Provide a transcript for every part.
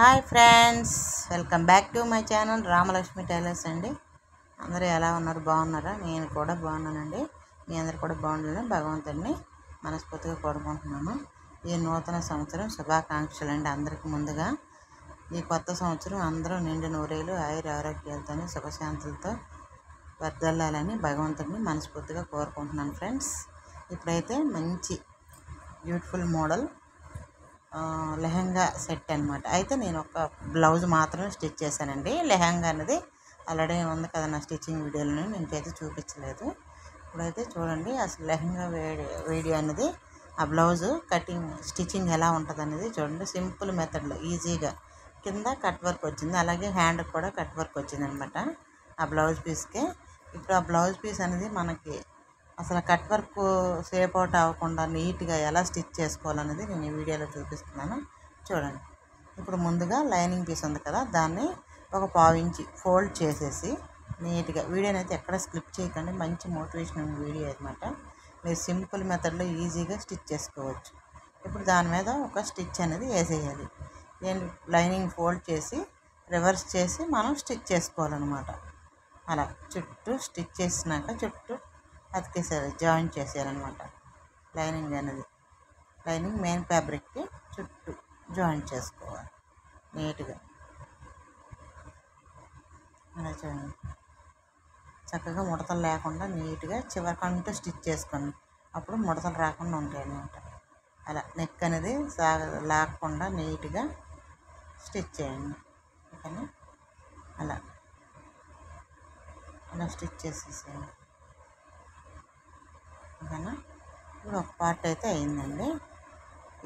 Hi friends, welcome back to my channel Ramalakshmi tailors అండి. అందరూ ఎలా ఉన్నారు? బాగున్నారా? నేను కూడా బాగున్నానండి. మీ అందరు కూడా బాగుండాలని భగవంతుడిని మనస్ఫూర్తిగా కోరుకుంటున్నాను. ఈ నూతన సంవత్సరం శుభాకాంక్షలు అండి అందరికీ. ముందుగా ఈ కొత్త సంవత్సరం అందరూ నిండు నూరేళ్ళు ఆరోగ్యాలతో సుఖశాంతులతో వర్ధిల్లాలని భగవంతుడిని మనస్ఫూర్తిగా కోరుకుంటున్నాను ఫ్రెండ్స్. ఇప్పుడైతే మంచి బ్యూటిఫుల్ మోడల్ లెహంగా సెట్ అనమాట. అయితే నేను ఒక బ్లౌజ్ మాత్రమే స్టిచ్ చేశానండి. లెహంగా అనేది ఆల్రెడీ ఉంది కదా నా స్టిచ్చింగ్ వీడియోలో, నేనైతే చూపించలేదు. ఇప్పుడైతే చూడండి అసలు లెహంగా వీడియో అనేది, ఆ బ్లౌజు కటింగ్ స్టిచ్చింగ్ ఎలా ఉంటుంది అనేది చూడండి. సింపుల్ మెథడ్లో ఈజీగా కింద కట్ వర్క్ వచ్చింది, అలాగే హ్యాండ్ కూడా కట్ వర్క్ వచ్చింది అనమాట ఆ బ్లౌజ్ పీస్కి. ఇప్పుడు ఆ బ్లౌజ్ పీస్ అనేది మనకి అసలు కట్ వర్క్ సేప్ అవుట్ అవ్వకుండా నీట్గా ఎలా స్టిచ్ చేసుకోవాలనేది నేను ఈ వీడియోలో చూపిస్తున్నాను చూడండి. ఇప్పుడు ముందుగా లైనింగ్ పీస్ ఉంది కదా, దాన్ని ఒక 1/4 ఇంచ్ ఫోల్డ్ చేసేసి నీట్గా, వీడియోని అయితే ఎక్కడ స్కిప్ చేయకండి, మంచి మోటివేషనల్ వీడియో అనమాట. మీరు సింపుల్ మెథడ్లో ఈజీగా స్టిచ్ చేసుకోవచ్చు. ఇప్పుడు దాని మీద ఒక స్టిచ్ అనేది వేసేయాలి. నేను లైనింగ్ ఫోల్డ్ చేసి రివర్స్ చేసి మనం స్టిచ్ చేసుకోవాలన్నమాట. అలా చుట్టూ స్టిచ్ చేసినాక చుట్టూ అతికేసారు, జాయిన్ చేసేయాలన్నమాట. లైనింగ్ అనేది లైనింగ్ మెయిన్ ఫ్యాబ్రిక్కి చుట్టూ జాయిన్ చేసుకోవాలి నీట్గా. అలా చూడండి, చక్కగా ముడతలు లేకుండా నీట్గా చివరికంటూ స్టిచ్ చేసుకోండి. అప్పుడు ముడతలు రాకుండా ఉంటాయి అన్నమాట. అలా నెక్ అనేది లాగకుండా నీట్గా స్టిచ్ చేయండి. ఓకేనా? అలా స్టిచ్ చేసేసేయండి. ఓకేనా? ఇప్పుడు ఒక పార్ట్ అయితే అయిందండి.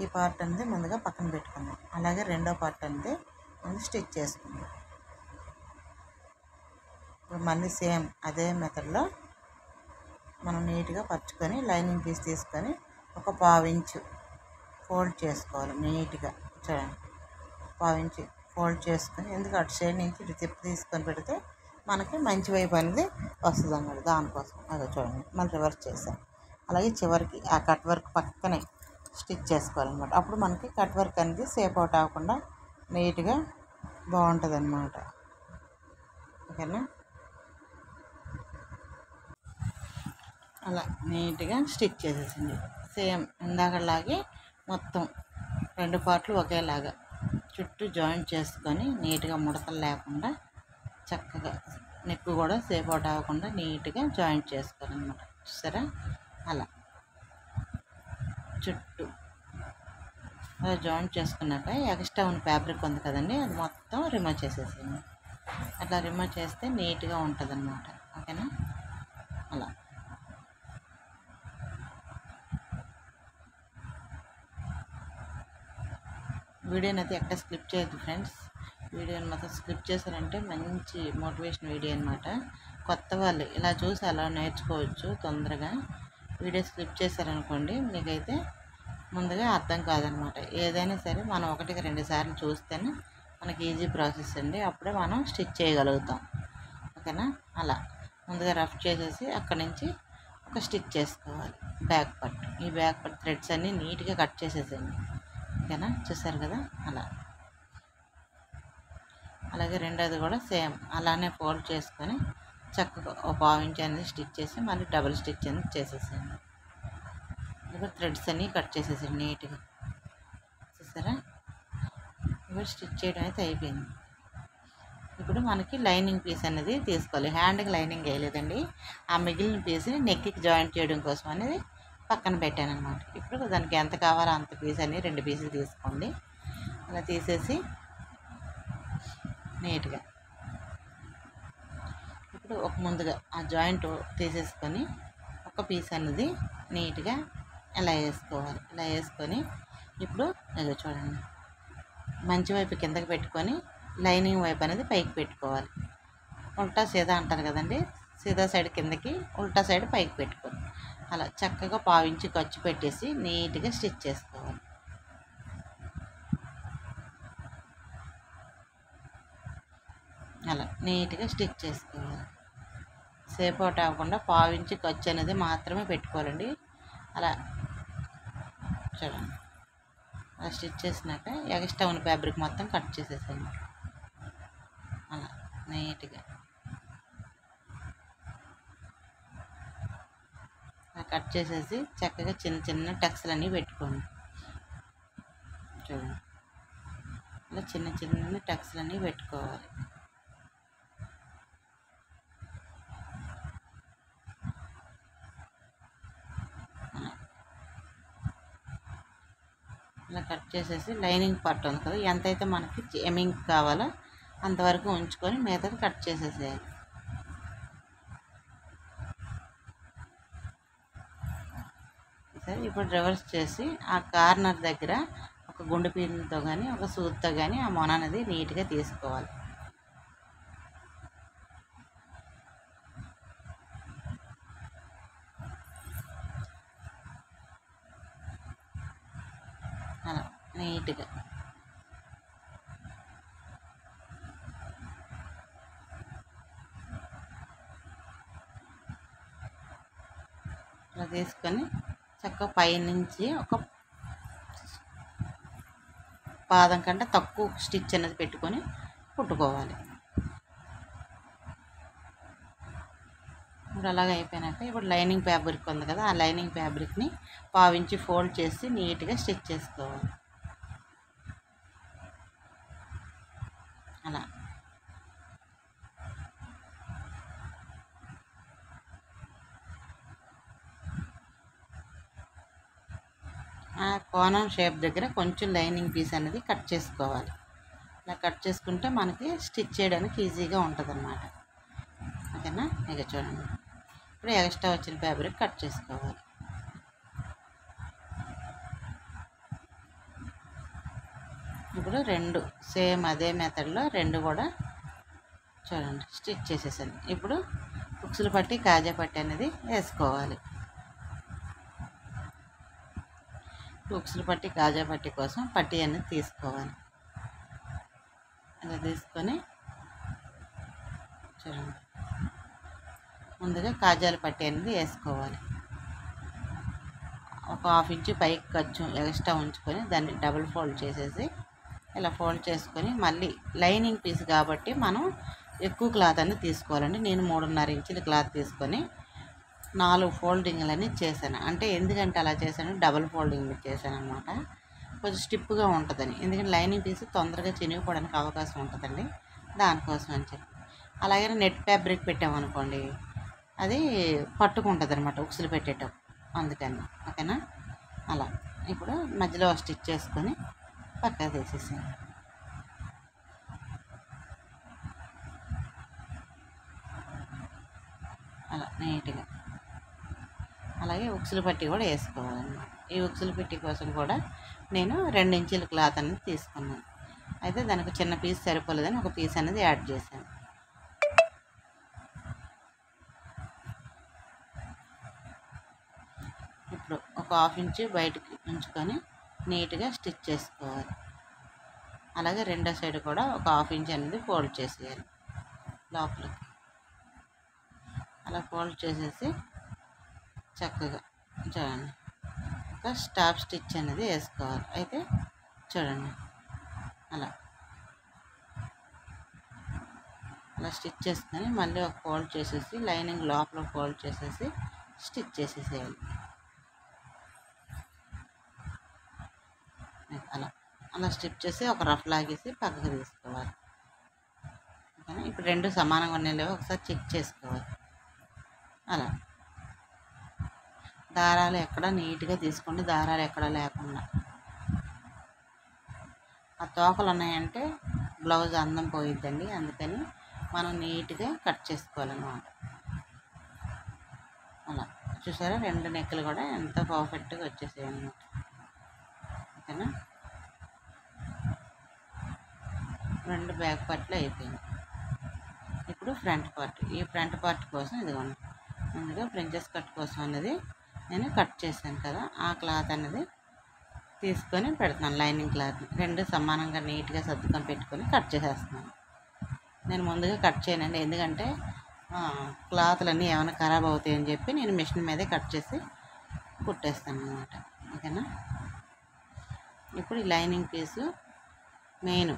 ఈ పార్ట్ అనేది ముందుగా పక్కన పెట్టుకుందాం. అలాగే రెండో పార్ట్ అనేది ముందు స్టిచ్ చేసుకుందాం. ఇప్పుడు మళ్ళీ సేమ్ అదే మెథడ్లో మనం నీట్గా పరుచుకొని లైనింగ్ పీస్ తీసుకొని ఒక 1/4 ఇంచ్ ఫోల్డ్ చేసుకోవాలి నీట్గా. చూడండి, 1/4 ఇంచ్ ఫోల్డ్ చేసుకొని, ఎందుకు అటు సైడ్ నుంచి ఇటు తిప్పి తీసుకొని పెడితే మనకి మంచి వైపు అనేది వస్తుంది అన్నమాట. దానికోసం అదే చూడండి, మళ్ళీ రివర్స్ చేసాం. అలాగే చివరికి ఆ కట్ వర్క్ పక్కనే స్టిచ్ చేసుకోవాలన్నమాట. అప్పుడు మనకి కట్ వర్క్ అనేది సేప్ అవుట్ అవ్వకుండా నీట్గా బాగుంటుంది అన్నమాట. ఓకేనా? అలా నీట్గా స్టిచ్ చేసేసింది. సేమ్ ఇందాకలాగే మొత్తం 2 పార్ట్లు ఒకేలాగా చుట్టూ జాయింట్ చేసుకొని నీట్గా ముడతలు లేకుండా చక్కగా నెక్ కూడా సేప్ అవుట్ అవ్వకుండా నీట్గా జాయింట్ చేసుకోవాలన్నమాట. చూసారా? అలా చుట్టూ అలా జాయింట్ చేసుకున్నాక ఎక్స్ట్రా ఉన్న ఫ్యాబ్రిక్ ఉంది కదండి, అది మొత్తం రిమూవ్ చేసేసింది. అట్లా రిమూవ్ చేస్తే నీట్గా ఉంటుంది అన్నమాట. ఓకేనా? అలా వీడియోని అయితే ఎక్కడ స్కిప్ చేయొద్దు ఫ్రెండ్స్. వీడియోని మొత్తం స్కిప్ చేశారంటే మంచి మోటివేషన్ వీడియో అనమాట. కొత్త వాళ్ళు ఇలా చూసి అలా నేర్చుకోవచ్చు తొందరగా. వీడియో స్కిప్ చేశారనుకోండి మీకైతే ముందుగా అర్థం కాదనమాట. ఏదైనా సరే మనం 1-2 సార్లు చూస్తేనే మనకి ఈజీ ప్రాసెస్ అండి. అప్పుడే మనం స్టిచ్ చేయగలుగుతాం. ఓకేనా? అలా ముందుగా రఫ్ చేసేసి అక్కడి నుంచి ఒక స్టిచ్ చేసుకోవాలి. బ్యాక్ పార్ట్, ఈ బ్యాక్ పార్ట్ థ్రెడ్స్ అన్నీ నీట్గా కట్ చేసేసేయండి. ఓకేనా? చూసారు కదా? అలా అలాగే రెండోది కూడా సేమ్ అలానే ఫోల్డ్ చేసుకొని చక్కగా ఒక 1/2 ఇంచ్ అనేది స్టిచ్ చేసి మళ్ళీ డబుల్ స్టిచ్ అనేది చేసేసేయండి. ఇప్పుడు థ్రెడ్స్ అన్నీ కట్ చేసేసాడు నీట్గా. చూసారా? ఇప్పుడు స్టిచ్ చేయడం అయితే అయిపోయింది. ఇప్పుడు మనకి లైనింగ్ పీస్ అనేది తీసుకోవాలి. హ్యాండ్కి లైనింగ్ వేయలేదండి, ఆ మిగిలిన పీస్ని నెక్కి జాయింట్ చేయడం కోసం అనేది పక్కన పెట్టాను అనమాట. ఇప్పుడు దానికి ఎంత కావాలో అంత పీస్ అని 2 పీసులు తీసుకోండి. అలా తీసేసి నీట్గా ఇప్పుడు ఒక ముందుగా ఆ జాయింట్ తీసేసుకొని ఒక పీస్ అనేది నీట్గా ఇలా వేసుకోవాలి. ఇలా వేసుకొని ఇప్పుడు ఇలా చూడండి, మంచి వైపు కిందకి పెట్టుకొని లైనింగ్ వైపు అనేది పైకి పెట్టుకోవాలి. ఉల్టా సీదా అంటారు కదండి, సీదా సైడ్ కిందకి, ఉల్టా సైడ్ పైకి పెట్టుకొని అలా చక్కగా 1/4 ఇంచ్ ఖర్చు పెట్టేసి నీట్గా స్టిచ్ చేసుకోవాలి. అలా నీట్గా స్టిచ్ చేసుకోవాలి. సేప్ అవుట్ అవ్వకుండా 1/4 ఇంచ్ ఖర్చు అనేది మాత్రమే పెట్టుకోవాలండి. అలా చూడండి, అలా స్టిచ్ చేసినాక ఎక్స్ట్రా ఉన్న ఫ్యాబ్రిక్ మొత్తం కట్ చేసేసాను. అలా నీట్గా కట్ చేసేసి చక్కగా చిన్న చిన్న టక్స్లన్నీ పెట్టుకోండి. చూడండి, ఇలా చిన్న చిన్న టక్స్లన్నీ పెట్టుకోవాలి. ఇలా కట్ చేసేసి లైనింగ్ పార్ట్ ఉంది కదా, ఎంతైతే మనకి ఎమింగ్ కావాలో అంతవరకు ఉంచుకొని మిగతాది కట్ చేసేసేయాలి. సరే, ఇప్పుడు రివర్స్ చేసి ఆ కార్నర్ దగ్గర ఒక గుండు పీన్తో కానీ ఒక సూత్తో కానీ ఆ మొన అనేది నీట్గా తీసుకోవాలి. అలా నీట్గా ఇలా తీసుకొని చక్కగా పైనుంచి ఒక పాదం కంటే తక్కువ స్టిచ్ అనేది పెట్టుకొని కుట్టుకోవాలి. ఇప్పుడు అలాగే అయిపోయినాక ఇప్పుడు లైనింగ్ ఫ్యాబ్రిక్ ఉంది కదా, ఆ లైనింగ్ ఫ్యాబ్రిక్ని పావించి ఫోల్డ్ చేసి నీట్గా స్టిచ్ చేసుకోవాలి. అలా ఆ కోణం షేప్ దగ్గర కొంచెం లైనింగ్ పీస్ అనేది కట్ చేసుకోవాలి. ఇలా కట్ చేసుకుంటే మనకి స్టిచ్ చేయడానికి ఈజీగా ఉంటుంది అన్నమాట. ఓకేనా? ఇక చూడండి, ఇప్పుడు ఎక్స్ట్రా వచ్చిన ఫ్యాబ్రిక్ కట్ చేసుకోవాలి. ఇప్పుడు రెండు సేమ్ అదే మెథడ్లో రెండు కూడా చూడండి స్టిచ్ చేసేసాను. ఇప్పుడు ఉక్సులు పట్టి కాజా పట్టి అనేది వేసుకోవాలి. ఉక్సులు పట్టి కాజా పట్టి కోసం పట్టి అనేది తీసుకోవాలి. అలా తీసుకొని చూడండి, ముందుగా కాజాల పట్టి అనేది వేసుకోవాలి. ఒక 1/2 ఇంచు పైకి ఖర్చు ఎక్స్ట్రా ఉంచుకొని దాన్ని డబుల్ ఫోల్డ్ చేసేసి ఇలా ఫోల్డ్ చేసుకొని మళ్ళీ లైనింగ్ పీస్ కాబట్టి మనం ఎక్కువ క్లాత్ అనేది తీసుకోవాలండి. నేను 3.5 ఇంచుల క్లాత్ తీసుకొని 4 ఫోల్డింగ్లని చేశాను. అంటే ఎందుకంటే అలా చేశాను, డబుల్ ఫోల్డింగ్ చేశాను అనమాట. కొంచెం స్టిప్గా ఉంటుందని, ఎందుకంటే లైనింగ్ పీస్ తొందరగా చినిగిపోవడానికి అవకాశం ఉంటుందండి, దానికోసం అని చెప్పి. అలాగే నెట్ ఫ్యాబ్రిక్ పెట్టామనుకోండి, అది పట్టుకుంటుంది అనమాట ఉక్సులు పెట్టేటప్పుడు, అందుకని. ఓకేనా? అలా ఇప్పుడు మధ్యలో స్టిచ్ చేసుకొని పక్కకు తీసేసాను. అలా నీట్గా అలాగే ఉక్సులు పట్టి కూడా వేసుకోవాలన్నమాట. ఈ ఉక్సులు పట్టి కోసం కూడా నేను 2 ఇంచుల క్లాత్ అనేది తీసుకున్నాను. అయితే దానికి చిన్న పీస్ సరిపోలేదని ఒక పీస్ అనేది యాడ్ చేశాను. ఇప్పుడు ఒక 1/2 ఇంచు బయటకి ఉంచుకొని నీట్గా స్టిచ్ చేసుకోవాలి. అలాగే రెండో సైడ్ కూడా ఒక 1/2 ఇంచ్ అనేది ఫోల్డ్ చేసేయాలి లోపలికి. అలా ఫోల్డ్ చేసేసి చక్కగా చూడండి ఒక స్టాప్ స్టిచ్ అనేది వేసుకోవాలి. అయితే చూడండి అలా స్టిచ్ చేసుకొని మళ్ళీ ఒక ఫోల్డ్ చేసేసి లైనింగ్ లోపల ఫోల్డ్ చేసేసి స్టిచ్ చేసేసేయాలి. అలా స్టిచ్ చేసి ఒక రఫ్ లాగేసి పక్కకు తీసుకోవాలి. ఇప్పుడు రెండు సమానంగా ఉన్నాయో ఒకసారి చెక్ చేసుకోవాలి. అలా దారాలు ఎక్కడ నీట్గా తీసుకోండి, దారాలు ఎక్కడ లేకుండా. ఆ తోకలు ఉన్నాయంటే బ్లౌజ్ అందం పోయిద్దండి, అందుకని మనం నీట్గా కట్ చేసుకోవాలన్నమాట. అలా చూసారా, 2 నెక్కులు కూడా ఎంత పర్ఫెక్ట్గా వచ్చేసాయి అన్నమాట. ఓకేనా? 2 బ్యాక్ పార్ట్లు అయిపోయింది. ఇప్పుడు ఫ్రంట్ పార్ట్. ఈ ఫ్రంట్ పార్ట్ కోసం ఇదిగోండి, ముందుగా ప్రిన్సెస్ కట్ కోసం అనేది నేను కట్ చేశాను కదా, ఆ క్లాత్ అనేది తీసుకొని పెడుతున్నాను. లైనింగ్ క్లాత్ 2 సమానంగా నీట్గా సర్దుకొని పెట్టుకొని కట్ చేసేస్తున్నాను. నేను ముందుగా కట్ చేయనండి, ఎందుకంటే క్లాత్లన్నీ ఏమైనా ఖరాబ్ అవుతాయని చెప్పి నేను మిషన్ మీదే కట్ చేసి కుట్టేస్తాను అన్నమాట. ఓకేనా? ఇప్పుడు ఈ లైనింగ్ పీసు మెయిన్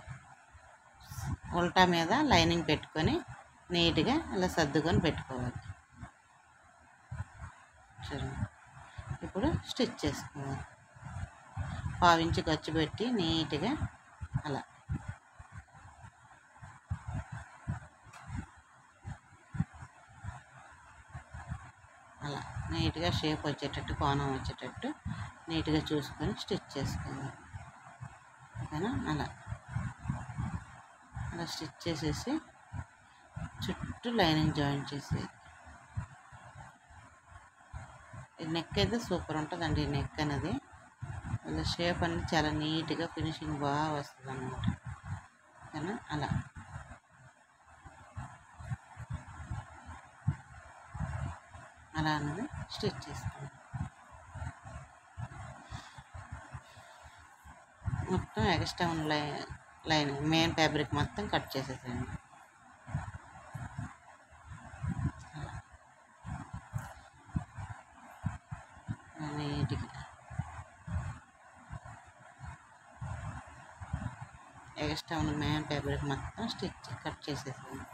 ఉల్టా మీద లైనింగ్ పెట్టుకొని నీట్గా అలా సర్దుకొని పెట్టుకోవాలి. చూడండి, ఇప్పుడు స్టిచ్ చేసుకోవాలి. పావించి ఖర్చు పెట్టి నీట్గా అలా అలా నీట్గా షేప్ వచ్చేటట్టు, కోణం వచ్చేటట్టు నీట్గా చూసుకొని స్టిచ్ చేసుకోవాలి. ఓకేనా? అలా అలా స్టిచ్ చేసేసి చుట్టూ లైనింగ్ జాయిన్ చేసేది. ఈ నెక్ అయితే సూపర్ ఉంటుందండి. ఈ నెక్ అనేది అలా షేప్ అనేది చాలా నీట్గా ఫినిషింగ్ బాగా వస్తుంది అన్నమాట. ఓకేనా? అలా అలా అన్నది స్టిచ్ చేసుకోండి. మొత్తం ఎక్స్ట్రా ఉన్న లైనింగ్ మెయిన్ ఫ్యాబ్రిక్ మొత్తం కట్ చేసేసేయండి. నీట్గా ఎక్స్ట్రా ఉన్న మెయిన్ ఫ్యాబ్రిక్ మొత్తం స్టిచ్ కట్ చేసేసేయండి.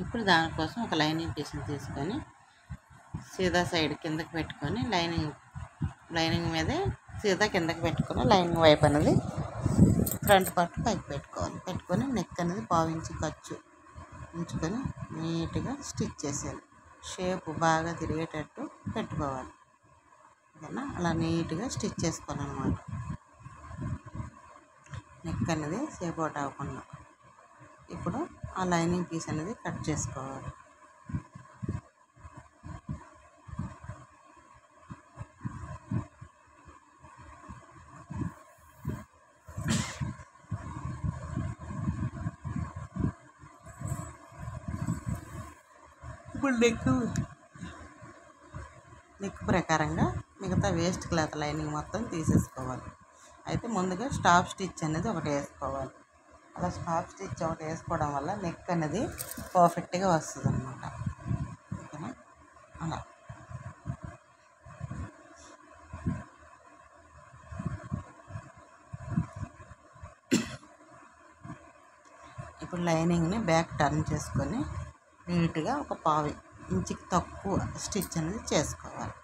ఇప్పుడు దానికోసం ఒక లైనింగ్ పీస్ని తీసుకొని సీదా సైడ్ కిందకి పెట్టుకొని లైనింగ్ మీదే సీదా కిందకి పెట్టుకొని లైనింగ్ వైపు అనేది ఫ్రంట్ పార్ట్ పైకి పెట్టుకొని నెక్ అనేది పావించి ఖర్చు ఉంచుకొని నీట్గా స్టిచ్ చేసేయాలి. షేప్ బాగా తిరిగేటట్టు పెట్టుకోవాలి. ఓకేనా? అలా నీట్గా స్టిచ్ చేసుకోవాలన్నమాట. నెక్ అనేది షేప్ అవుట్ అవ్వకుండా. ఇప్పుడు ఆ లైనింగ్ పీస్ అనేది కట్ చేసుకోవాలి. ఇప్పుడు నెక్ ప్రకారంగా మిగతా వేస్ట్ క్లాత్ లైనింగ్ మొత్తం తీసేసుకోవాలి. అయితే ముందుగా స్టాప్ స్టిచ్ అనేది ఒకటి వేసుకోవాలి. అలా స్టాప్ స్టిచ్ ఒకటి వేసుకోవడం వల్ల నెక్ అనేది పర్ఫెక్ట్గా వస్తుంది అన్నమాట. ఓకేనా? అలా ఇప్పుడు లైనింగ్ని బ్యాక్ టర్న్ చేసుకొని నీట్గా ఒక పావు ఇంచుకి తక్కువ స్టిచ్ అనేది చేసుకోవాలి.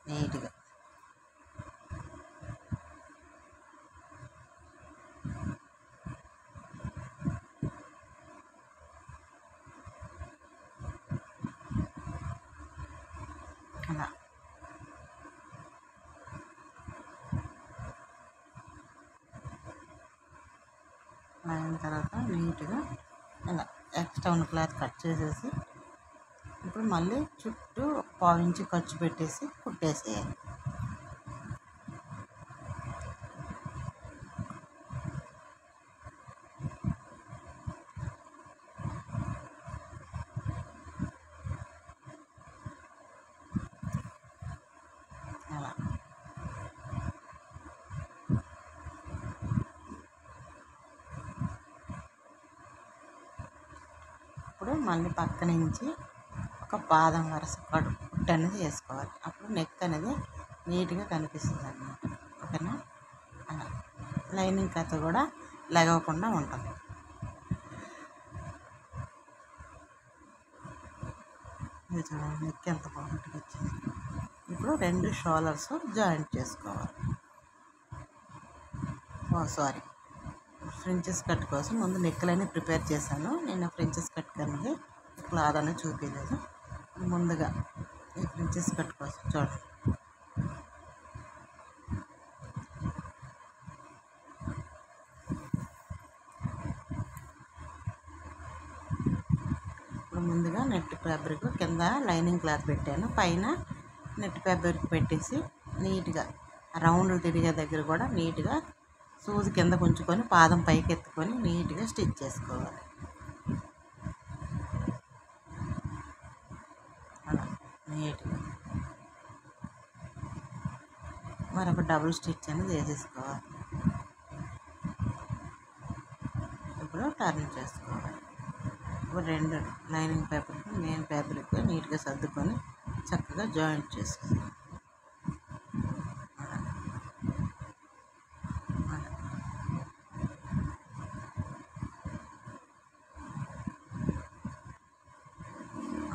నీట్గా అలా అయిన తర్వాత నీట్గా ఇలా ఎక్స్ట్రా ఉన్న క్లాత్ కట్ చేసేసి ఇప్పుడు మళ్ళీ చుట్టూ ఒక పావు ఇంచు ఖర్చు పెట్టేసి కుట్టేసేయాలి. అలా ఇప్పుడు మళ్ళీ పక్క నుంచి ఒక పాదం వరుస కుట్టు అనేది వేసుకోవాలి. అప్పుడు నెక్ అనేది నీట్గా కనిపిస్తుంది అన్నమాట. ఓకేనా? అలా లైనింగ్ కథ కూడా లెగవకుండా ఉంటుంది. ఇది చూడండి, నెక్ ఎంత పర్ఫెక్ట్గా వచ్చింది. ఇప్పుడు 2 షోల్డర్స్ జాయింట్ చేసుకోవాలి. సారీ, ఫ్రించెస్ కట్ కోసం ముందు నెక్లైన్ ప్రిపేర్ చేశాను. నేను ఫ్రించెస్ కట్ అనేది క్లాత్ అనేది చూపించలేదు. ముందుగా ఈ ఫ్రించెస్ కట్ కోసం చూడండి, ఇప్పుడు ముందుగా నెట్ ఫ్యాబ్రిక్ కింద లైనింగ్ క్లాత్ పెట్టాను, పైన నెట్ ఫ్యాబ్రిక్ పెట్టేసి నీట్గా రౌండ్ తిరిగే దగ్గర కూడా నీట్గా సూది కింద ఉంచుకొని పాదం పైకి ఎత్తుకొని నీట్గా స్టిచ్ చేసుకోవాలి. అలా నీట్గా మరొక డబుల్ స్టిచ్ అనేది వేసేసుకోవాలి. టర్న్ చేసుకోవాలి. ఇప్పుడు రెండు లైనింగ్ ఫ్యాబ్రిక్ మెయిన్ ఫ్యాబ్రిక్ నీట్గా సర్దుకొని చక్కగా జాయింట్ చేసుకోవాలి.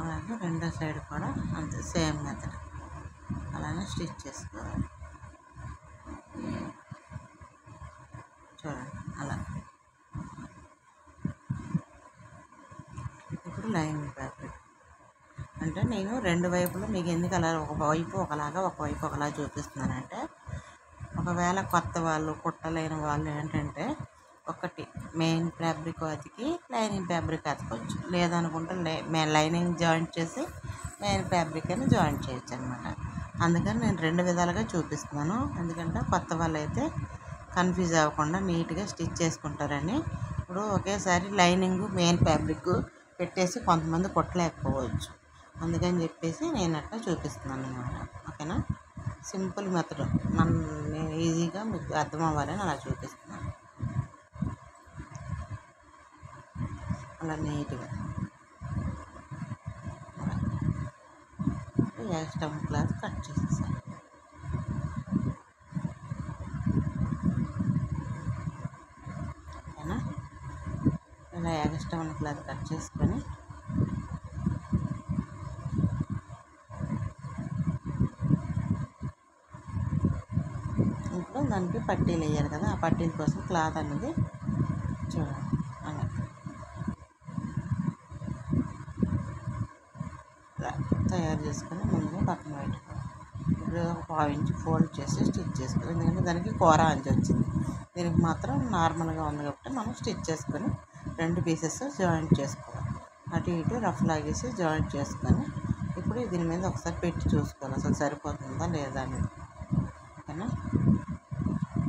అలాగే రెండో సైడ్ కూడా అంతే సేమ్ మెథడ్ అలానే స్టిచ్ చేసుకోవాలి. చూడండి అలా. ఇప్పుడు లైనింగ్ ఫ్యాబ్రిక్ అంటే నేను రెండు వైపులు మీకు ఎందుకు అలా ఒకవైపు ఒకలాగా ఒకవైపు ఒకలా చూపిస్తున్నానంటే, ఒకవేళ కొత్త వాళ్ళు కుట్టలేని వాళ్ళు ఏంటంటే ఒకటి మెయిన్ ఫ్యాబ్రిక్ అతికి లైనింగ్ ఫ్యాబ్రిక్ అతకొచ్చు, లేదనుకుంటే లైనింగ్ జాయింట్ చేసి మెయిన్ ఫ్యాబ్రిక్ అని జాయింట్ చేయొచ్చు అనమాట. అందుకని నేను రెండు విధాలుగా చూపిస్తున్నాను. ఎందుకంటే కొత్త వాళ్ళు అయితే కన్ఫ్యూజ్ అవ్వకుండా నీట్గా స్టిచ్ చేసుకుంటారని. ఇప్పుడు ఒకేసారి లైనింగ్ మెయిన్ ఫ్యాబ్రిక్ పెట్టేసి కొంతమంది కుట్టలేకపోవచ్చు, అందుకని చెప్పేసి నేను అట్లా చూపిస్తున్నాను అనమాట. ఓకేనా, సింపుల్ మెథడ్ నేను ఈజీగా మీకు అర్థం అవ్వాలని అలా చూపిస్తున్నాను. అలా నీట్గా ఎక్స్ట్రా క్లాత్ కట్ చేసేసాను. ఓకేనా, ఇలా ఎక్స్ట్రా క్లాత్ కట్ చేసుకొని ఇప్పుడు దానికి పట్టీలు వేయాలి కదా, ఆ పట్టీల కోసం క్లాత్ అనేది చూడండి అలా తయారు చేసుకొని ముందుగా పక్కన పెట్టుకోవాలి. ఇప్పుడు ఒక 1/2 ఇంచ్ ఫోల్డ్ చేసి స్టిచ్ చేసుకోవాలి. ఎందుకంటే దానికి కూర అంచి వచ్చింది, దీనికి మాత్రం నార్మల్గా ఉంది కాబట్టి మనం స్టిచ్ చేసుకొని రెండు పీసెస్ జాయింట్ చేసుకోవాలి. అటు ఇటు రఫ్ లాగేసి జాయింట్ చేసుకొని ఇప్పుడు దీని మీద ఒకసారి పెట్టి చూసుకోవాలి అసలు సరిపోతుందా లేదా అనేది. ఓకేనా,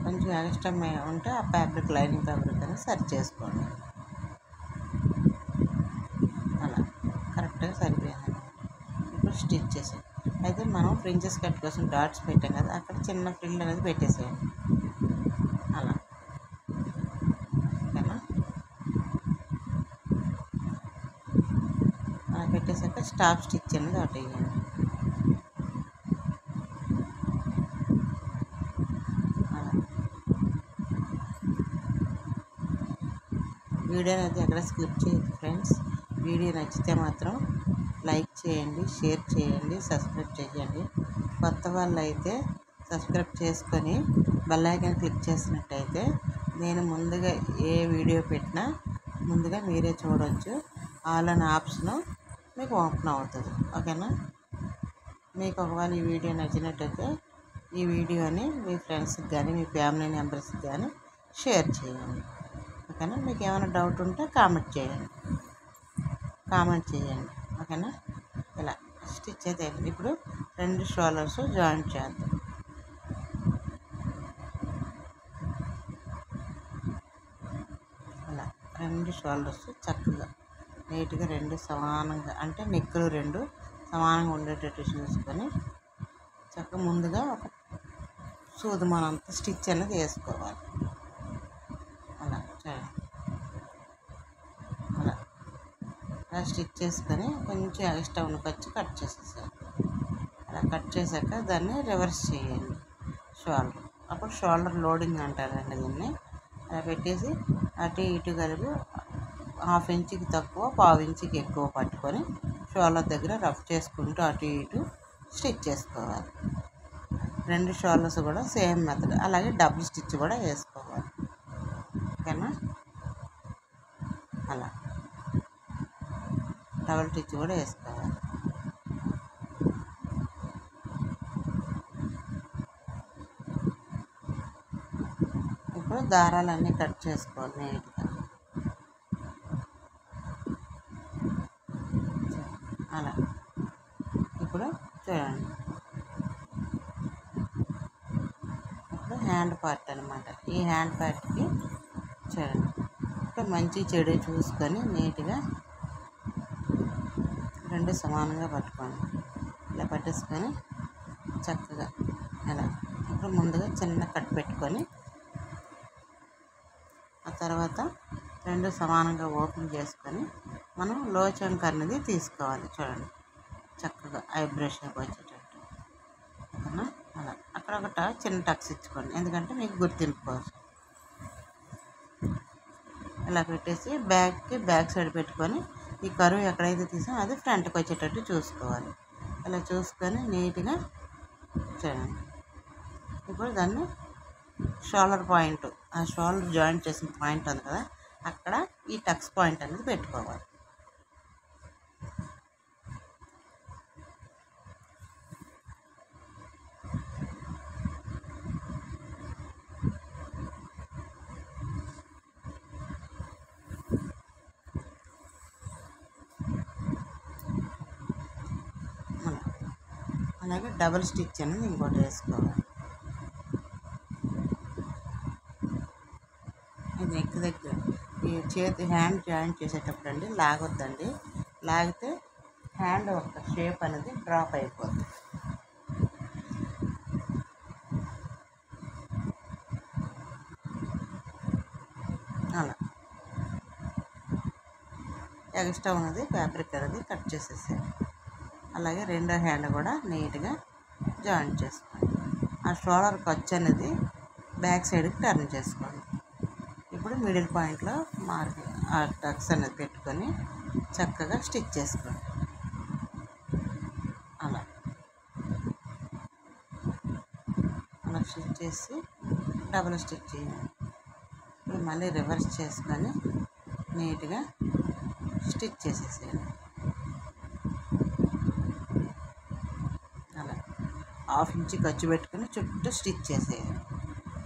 కొంచెం ఎక్స్ట్రా ఉంటే ఆ ఫ్యాబ్రిక్ లైనింగ్ ఫ్యాబ్రిక్ అనేది సరి చేసుకోండి. అలా కరెక్ట్గా సరిపోయింది. ఇప్పుడు స్టిచ్ చేసేది అయితే మనం ప్రిన్సెస్ కట్ కోసం డాట్స్ పెట్టాం కదా, అక్కడ చిన్న ఫ్రిల్ అనేది పెట్టేసేయండి అలా. ఓకేనా, అలా పెట్టేసాక స్టాప్ స్టిచ్ అనేది ఒకటి వేయండి. అలా వీడియోని అయితే ఎక్కడ స్కిప్ చేయదు ఫ్రెండ్స్. వీడియో నచ్చితే మాత్రం లైక్ చేయండి, షేర్ చేయండి, సబ్స్క్రైబ్ చేయండి. కొత్త వాళ్ళు అయితే సబ్స్క్రైబ్ చేసుకొని బెల్ ఐకాన్ క్లిక్ చేసినట్టయితే నేను ముందుగా ఏ వీడియో పెట్టినా ముందుగా మీరే చూడవచ్చు. ఆల్ అనే ఆప్షను మీకు ఓపెన్ అవుతుంది. ఓకేనా, మీకు ఒకవేళ ఈ వీడియో నచ్చినట్టయితే ఈ వీడియోని మీ ఫ్రెండ్స్కి కానీ మీ ఫ్యామిలీ మెంబర్స్కి కానీ షేర్ చేయండి. ఓకేనా, మీకు ఏమైనా డౌట్ ఉంటే కామెంట్ చేయండి. ఓకేనా, ఇలా స్టిచ్ అయితే ఇప్పుడు రెండు షోల్డర్స్ జాయింట్ చేద్దాం. ఇలా రెండు షోల్డర్స్ చక్కగా నీట్గా రెండు సమానంగా అంటే నెక్కులు రెండు సమానంగా ఉండేటట్టు చూసుకొని చక్కగా ముందుగా ఒక సూదుమానంత స్టిచ్ అనేది వేసుకోవాలి. అలా అలా స్టిచ్ చేసుకొని కొంచెం ఎక్స్ట్రా ఉన్న ఖర్చు కట్ చేసేసాను. అలా కట్ చేశాక దాన్ని రివర్స్ చేయండి షోల్డర్. అప్పుడు షోల్డర్ లోడింగ్ అంటారండి దీన్ని. అలా పెట్టేసి అటు ఇటు కలిపి 1/2 ఇంచుకి తక్కువ 1/4 ఇంచుకి ఎక్కువ పట్టుకొని షోల్డర్ దగ్గర రఫ్ చేసుకుంటూ అటు ఇటు స్టిచ్ చేసుకోవాలి. రెండు షోల్డర్స్ కూడా సేమ్ మెథడ్, అలాగే డబుల్ స్టిచ్ కూడా వేసుకోవాలి. ఓకేనా, అలా డబుల్ స్టిచ్ కూడా వేసుకోవాలి. ఇప్పుడు దారాలన్నీ కట్ చేసుకోవాలి నీట్గా. అలా ఇప్పుడు చూడండి, ఇప్పుడు హ్యాండ్ పార్ట్ అనమాట. ఈ హ్యాండ్ పార్ట్కి చూడండి ఇప్పుడు మంచి చెడు చూసుకొని నీట్గా రెండు సమానంగా పట్టుకోండి. ఇలా పట్టేసుకొని చక్కగా ఇలా ఇప్పుడు ముందుగా చిన్న కట్ పెట్టుకొని ఆ తర్వాత రెండు సమానంగా ఓపెన్ చేసుకొని మనం లో చంక్ అనేది తీసుకోవాలి. చూడండి, చక్కగా ఐబ్రో షేప్ వచ్చేటట్టు. ఓకేనా? అలా అక్కడొకట చిన్న టక్స్ ఇచ్చుకోండి, ఎందుకంటే మీకు గుర్తింపు కోసం. ఇలా పెట్టేసి బ్యాక్ సైడ్ పెట్టుకొని ఈ కరువు ఎక్కడైతే తీసామో అది ఫ్రంట్కి వచ్చేటట్టు చూసుకోవాలి. ఇలా చూసుకొని నీట్గా చేయండి. ఇప్పుడు దాన్ని షోల్డర్ పాయింట్, ఆ షోల్డర్ జాయింట్ చేసిన పాయింట్ ఉంది కదా, అక్కడ ఈ టక్స్ పాయింట్ అనేది పెట్టుకోవాలి. అలాగే డబుల్ స్టిచ్ అనేది ఇంకోటి వేసుకోవాలి. ఇది నెక్ దగ్గర ఈ చేతి హ్యాండ్ జాయింట్ చేసేటప్పుడు అండి లాగొద్దండి. లాగితే హ్యాండ్ ఒక షేప్ అనేది డ్రాప్ అయిపోతుంది. అలా ఎక్స్ట్రా ఉన్నది ఫ్యాబ్రిక్ అనేది కట్ చేసేసాను. అలాగే రెండో హ్యాండ్ కూడా నీట్గా జాయింట్ చేసుకోండి. ఆ షోల్డర్ ఖర్చు అనేది బ్యాక్ సైడ్కి టర్న్ చేసుకోండి. ఇప్పుడు మిడిల్ పాయింట్లో ఆ టక్స్ అనేది పెట్టుకొని చక్కగా స్టిచ్ చేసుకోండి. అలా స్టిచ్ చేసి డబుల్ స్టిచ్ చేయండి. ఇప్పుడు మళ్ళీ రివర్స్ చేసుకొని నీట్గా స్టిచ్ చేసేసేయండి. అలా 1/2 ఇంచ్ ఖర్చు పెట్టుకొని చుట్టూ స్టిచ్ చేసేయాలి.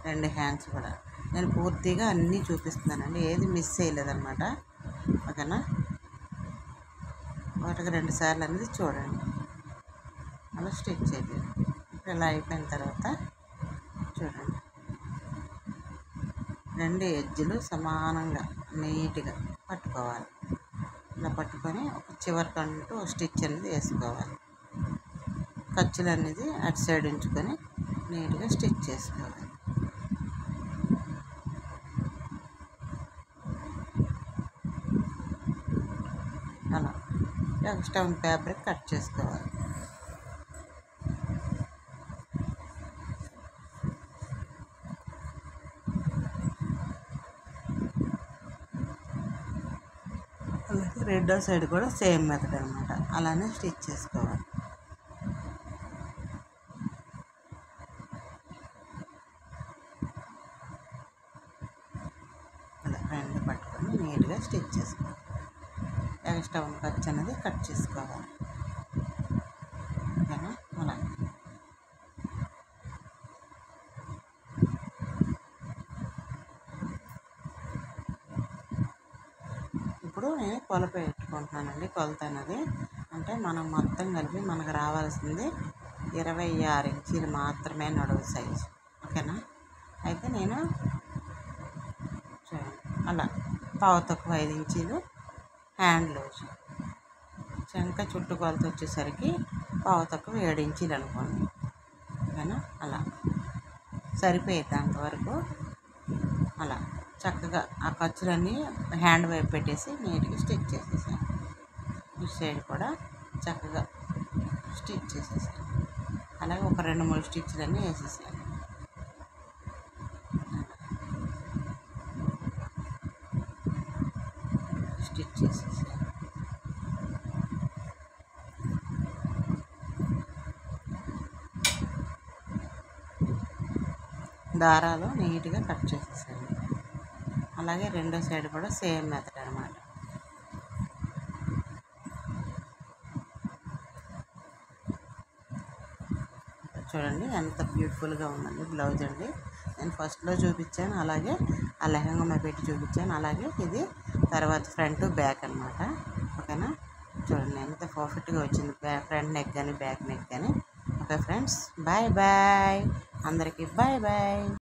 రెండు హ్యాండ్స్ కూడా నేను పూర్తిగా అన్నీ చూపిస్తున్నానండి, ఏది మిస్ చేయలేదన్నమాట. ఓకేనా? ఒకటికి 2 సార్లు అనేది చూడండి. అలా స్టిచ్ చేయండి. ఇప్పుడు ఇలా అయిపోయిన తర్వాత చూడండి, రెండు ఎడ్జ్లు సమానంగా నీట్గా పట్టుకోవాలి. ఇలా పట్టుకొని ఒక చివరికంటూ స్టిచ్ అనేది వేసుకోవాలి. ఖర్చులు అనేది అటు సైడ్ ఉంచుకొని నీట్గా స్టిచ్ చేసుకోవాలి. అలా ఎక్స్ట్రా ఫ్యాబ్రిక్ కట్ చేసుకోవాలి. అలాగే రెండో సైడ్ కూడా సేమ్ మెథడ్ అనమాట, అలానే స్టిచ్ చేసుకోవాలి. అలా రెండు పట్టుకొని నీట్గా స్టిచ్ చేసుకోవాలి. ఎక్స్ట్రా ఖర్చు అనేది కట్ చేసుకోవాలి. ఓకేనా? అలా ఇప్పుడు నేను కొలత పెట్టుకుంటున్నానండి. కొలత అనేది అంటే మనం మొత్తం కలిపి మనకు రావాల్సింది 26 ఇంచీలు మాత్రమే నడువు సైజు. ఓకేనా? అయితే నేను అలా పావు తక్కువ 5 ఇంచీలు హ్యాండ్ లూజ్, చంక చుట్టూ కొలత వచ్చేసరికి పావు తక్కువ 7 ఇంచీలు అనుకోండి. ఓకేనా? అలా సరిపోయేది అంతవరకు. అలా చక్కగా ఆ ఖర్చులన్నీ హ్యాండ్ వైపు పెట్టేసి నీట్గా స్టిచ్ చేసేసాను. ఈ సైడ్ కూడా చక్కగా స్టిచ్ చేసేసాను. అలాగే ఒక 2-3 స్టిచ్లన్నీ వేసేసాను. స్టిచ్ చేసేసాను. దారాలు నీట్గా కట్ చేసేసాను. అలాగే రెండో సైడ్ కూడా సేమ్ మెథడ్ అనమాట. చూడండి ఎంత బ్యూటిఫుల్గా ఉందండి బ్లౌజ్ అండి. నేను ఫస్ట్లో చూపించాను, అలాగే ఆ లెహంగా పెట్టి చూపించాను, అలాగే ఇది తర్వాత ఫ్రంట్ బ్యాక్ అనమాట. ఓకేనా? చూడండి ఎంత పర్ఫెక్ట్గా వచ్చింది, ఫ్రంట్ నెక్ కానీ బ్యాక్ నెక్ కానీ. ఓకే ఫ్రెండ్స్, బాయ్ బాయ్ అందరికీ, బాయ్ బాయ్.